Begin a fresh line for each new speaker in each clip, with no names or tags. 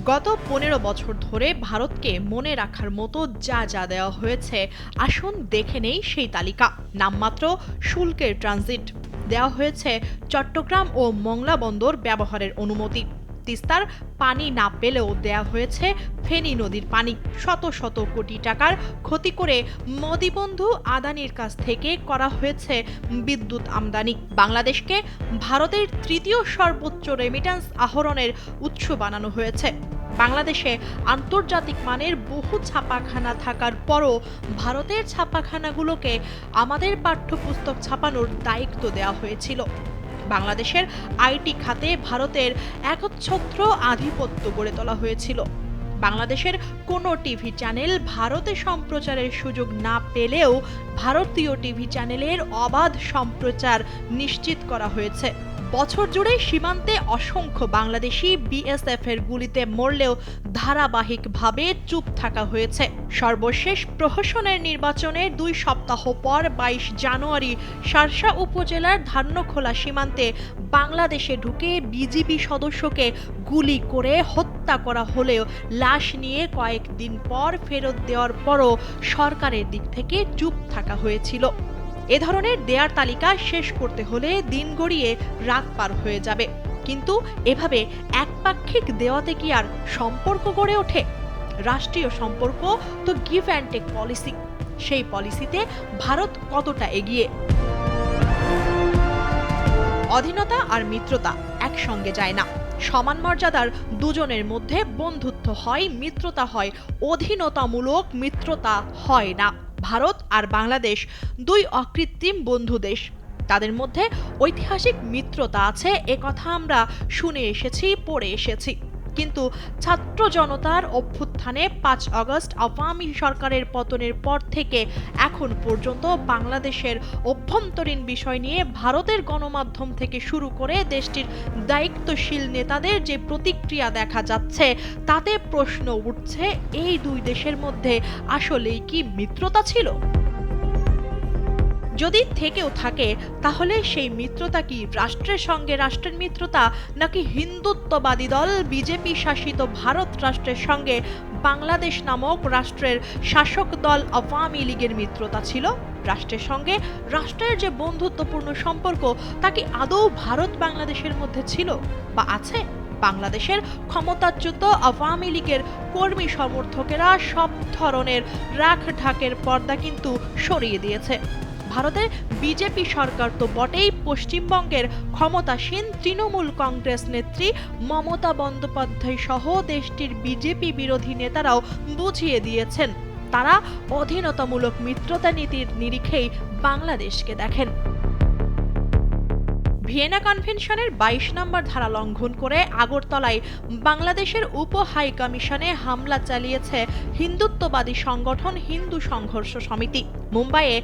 গত ১৫ বছর ধরে ভারতকে মনে রাখার মতো যা যা দেওয়া হয়েছে, আসুন দেখে নেই সেই তালিকা। নামমাত্র শুল্কের ট্রানজিট দেওয়া হয়েছে, চট্টগ্রাম ও মংলা বন্দর ব্যবহারের অনুমতি, তিস্তার পানি না পেলেও দেয়া হয়েছে ফেনী নদীর পানি, শত শত কোটি টাকার ক্ষতি করে মোদি বন্ধু আদানির কাছ থেকে করা হয়েছে বিদ্যুৎ আমদানি। বাংলাদেশকে ভারতের তৃতীয় সর্বোচ্চ রেমিট্যান্স আহরণের উৎস বানানো হয়েছে। বাংলাদেশে আন্তর্জাতিক মানের বহু ছাপাখানা থাকার পরও ভারতের ছাপাখানাগুলোকে আমাদের পাঠ্যপুস্তক ছাপানোর দায়িত্ব দেওয়া হয়েছিল। বাংলাদেশের আইটি খাতে ভারতের একচ্ছত্র আধিপত্য গড়ে তোলা হয়েছিল। বাংলাদেশের কোনো টিভি চ্যানেল ভারতে সম্প্রচারের সুযোগ না পেলেও ভারতীয় টিভি চ্যানেলের অবাধ সম্প্রচার নিশ্চিত করা হয়েছে। বছর জুড়ে সীমান্তে অসংখ্য বাংলাদেশি বিএসএফ এর গুলিতে মরলেও ধারাবাহিকভাবে চুপ থাকা হয়েছে। সর্বশেষ প্রহসনের নির্বাচনের ২ সপ্তাহ পর ২২ জানুয়ারি শার্শা উপজেলার ধান্যখোলা সীমান্তে বাংলাদেশে ঢুকে বিজিবি সদস্যকে গুলি করে হত্যা করা হলেও লাশ নিয়ে কয়েকদিন পর ফেরত দেওয়ার পরও সরকারের দিক থেকে চুপ থাকা হয়েছিল। এ ধরনের দেয়ার তালিকা শেষ করতে হলে দিন গড়িয়ে রাত পার হয়ে যাবে, কিন্তু এভাবে একপাক্ষিক দেওয়াতে কি আর সম্পর্ক গড়ে ওঠে? রাষ্ট্রীয় সম্পর্ক তো গিভ অ্যান্ড টেক পলিসি। সেই পলিসিতে ভারত কতটা এগিয়ে? অধীনতা আর মিত্রতা একসঙ্গে যায় না। সমান মর্যাদার দুজনের মধ্যে বন্ধুত্ব হয়, মিত্রতা হয়, অধীনতামূলক মিত্রতা হয় না। ভারত আর বাংলাদেশ ২ অকৃত্রিম বন্ধু দেশ। তাদের মধ্যে ঐতিহাসিক মিত্রতা আছে, একথা আমরা শুনে এসেছি, পড়ে এসেছি। কিন্তু ছাত্র জনতার অভ্যুত্থানে ৫ আগস্ট আওয়ামী সরকারের পতনের পর থেকে এখন পর্যন্ত বাংলাদেশের অভ্যন্তরীণ বিষয় নিয়ে ভারতের গণমাধ্যম থেকে শুরু করে দেশটির দায়িত্বশীল নেতাদের যে প্রতিক্রিয়া দেখা যাচ্ছে, তাতে প্রশ্ন উঠছে, এই ২ দেশের মধ্যে আসলেই কি মিত্রতা ছিল? যদি থেকেও থাকে, তাহলে সেই মিত্রতা কি রাষ্ট্রের সঙ্গে রাষ্ট্রের মিত্রতা, নাকি হিন্দুত্ববাদী দল বিজেপি শাসিত ভারত রাষ্ট্রের সঙ্গে বাংলাদেশ নামক রাষ্ট্রের শাসক দল আওয়ামী লীগের মিত্রতা ছিল? রাষ্ট্রের সঙ্গে রাষ্ট্রের যে বন্ধুত্বপূর্ণ সম্পর্ক, তা কি আদৌ ভারত বাংলাদেশের মধ্যে ছিল বা আছে? বাংলাদেশের ক্ষমতাচ্যুত আওয়ামী লীগের কর্মী সমর্থকেরা সব ধরনের রাখ ঢাকের পর্দা কিন্তু সরিয়ে দিয়েছে। ভারতের বিজেপি সরকার তো বটেই, পশ্চিমবঙ্গের ক্ষমতাসীন তৃণমূল কংগ্রেস নেত্রী মমতা বন্দ্যোপাধ্যায় সহ দেশটির বিজেপি বিরোধী নেতারাও বুঝিয়ে দিয়েছেন, তারা অধীনতামূলক মিত্রতা নীতির নিরিখেই বাংলাদেশকে দেখেন। ভিয়েনা কনভেনশনের ২২ নম্বর ধারা লঙ্ঘন করে আগরতলায় বাংলাদেশের উপ হাই কমিশনে হামলা চালিয়েছে হিন্দুত্ববাদী সংগঠন হিন্দু সংঘর্ষ সমিতি। মুম্বাইয়ে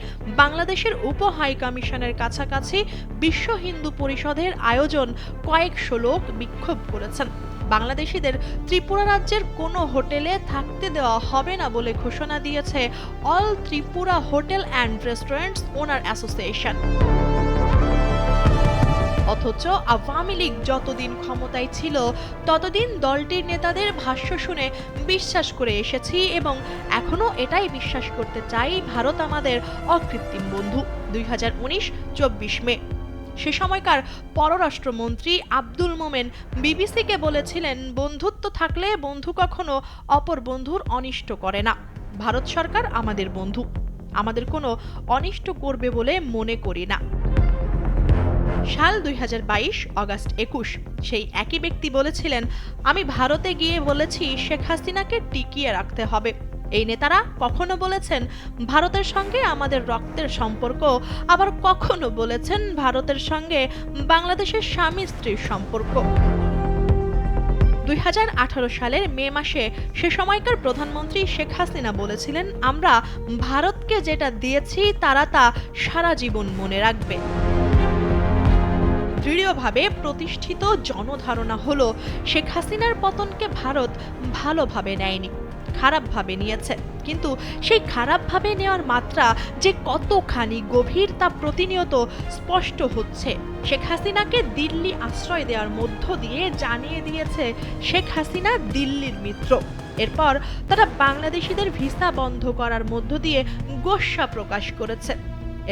বাংলাদেশের উপ হাই কমিশনের কাছাকাছি বিশ্ব হিন্দু পরিষদের আয়োজন কয়েকশো লোক বিক্ষোভ করেছেন। বাংলাদেশিদের ত্রিপুরা রাজ্যের কোনো হোটেলে থাকতে দেওয়া হবে না বলে ঘোষণা দিয়েছে all Tripura hotel and restaurants owner association. অথচ আওয়ামী লীগ যতদিন ক্ষমতায় ছিল ততদিন দলটির নেতাদের ভাষ্য শুনে বিশ্বাস করে এসেছি এবং এখনো এটাই বিশ্বাস করতে চাই, ভারত আমাদের অকৃত্রিম বন্ধু। ২০১৯ ২৪ মে সে সময়কার পররাষ্ট্রমন্ত্রী আব্দুল মোমেন বিবিসিকে বলেছিলেন, বন্ধুত্ব থাকলে বন্ধু কখনো অপর বন্ধুর অনিষ্ট করে না। ভারত সরকার আমাদের বন্ধু, আমাদের কোনো অনিষ্ট করবে বলে মনে করি না। সাল ২০২২ অগাস্ট ২১ সেই একই ব্যক্তি বলেছিলেন, আমি ভারতে গিয়ে বলেছি শেখ হাসিনাকে টিকিয়ে রাখতে হবে। এই নেতারা কখনো বলেছেন ভারতের সঙ্গে আমাদের রক্তের সম্পর্ক, আবার কখনো বলেছেন ভারতের সঙ্গে বাংলাদেশের স্বামী স্ত্রীর সম্পর্ক। ২০১৮ সালের মে মাসে সে সময়কার প্রধানমন্ত্রী শেখ হাসিনা বলেছিলেন, আমরা ভারতকে যেটা দিয়েছি তারা তা সারা জীবন মনে রাখবে। দৃঢ়ভাবে প্রতিষ্ঠিত জনধারণা হলো শেখ হাসিনার পতনকে ভারত ভালোভাবে নেয়নি, খারাপভাবে নিয়েছে, কিন্তু সেই খারাপভাবে নেওয়ার মাত্রা যে কতখানি গভীর তা প্রতিনিয়ত স্পষ্ট হচ্ছে। শেখ হাসিনাকে দিল্লি আশ্রয় দেওয়ার মধ্য দিয়ে জানিয়ে দিয়েছে শেখ হাসিনা দিল্লির মিত্র। এরপর তারা বাংলাদেশিদের ভিসা বন্ধ করার মধ্য দিয়ে গোস্বা প্রকাশ করেছে।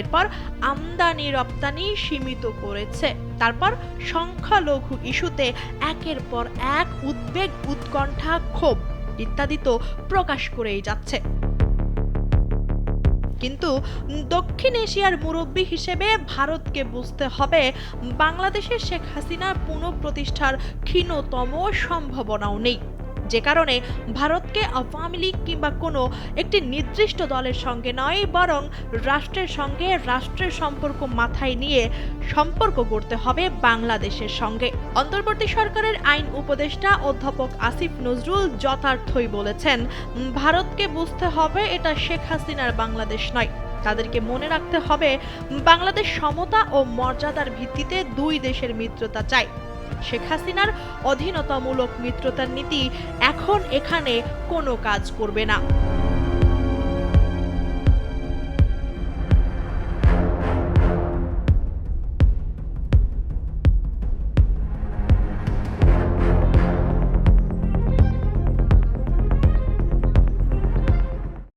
এরপর আমদানি রপ্তানি সীমিত করেছে। তারপর সংখ্যালঘু ইস্যুতে একের পর এক উদ্বেগ, উৎকণ্ঠা, ক্ষোভ ইত্যাদি তো প্রকাশ করেই যাচ্ছে। কিন্তু দক্ষিণ এশিয়ার মুরব্বী হিসেবে ভারতকে বুঝতে হবে, বাংলাদেশের শেখ হাসিনার পুনঃপ্রতিষ্ঠার ক্ষীণতম সম্ভাবনাও নেই। যে কারণে ভারতকে আওয়ামী লীগ কিংবা কোনো একটি নির্দিষ্ট দলের সঙ্গে নয়, বরং রাষ্ট্রের সঙ্গে রাষ্ট্রের সম্পর্ক মাথায় নিয়ে সম্পর্ক গড়তে হবে বাংলাদেশের সঙ্গে। অন্তর্বর্তী সরকারের আইন উপদেষ্টা অধ্যাপক আসিফ নজরুল যথার্থই বলেছেন, ভারতকে বুঝতে হবে এটা শেখ হাসিনার বাংলাদেশ নয়। তাদেরকে মনে রাখতে হবে, বাংলাদেশ সমতা ও মর্যাদার ভিত্তিতে দুই দেশের মিত্রতা চায়। শেখ হাসিনার অধীনতামূলক মিত্রতার নীতি এখন এখানে কোনো কাজ করবে না।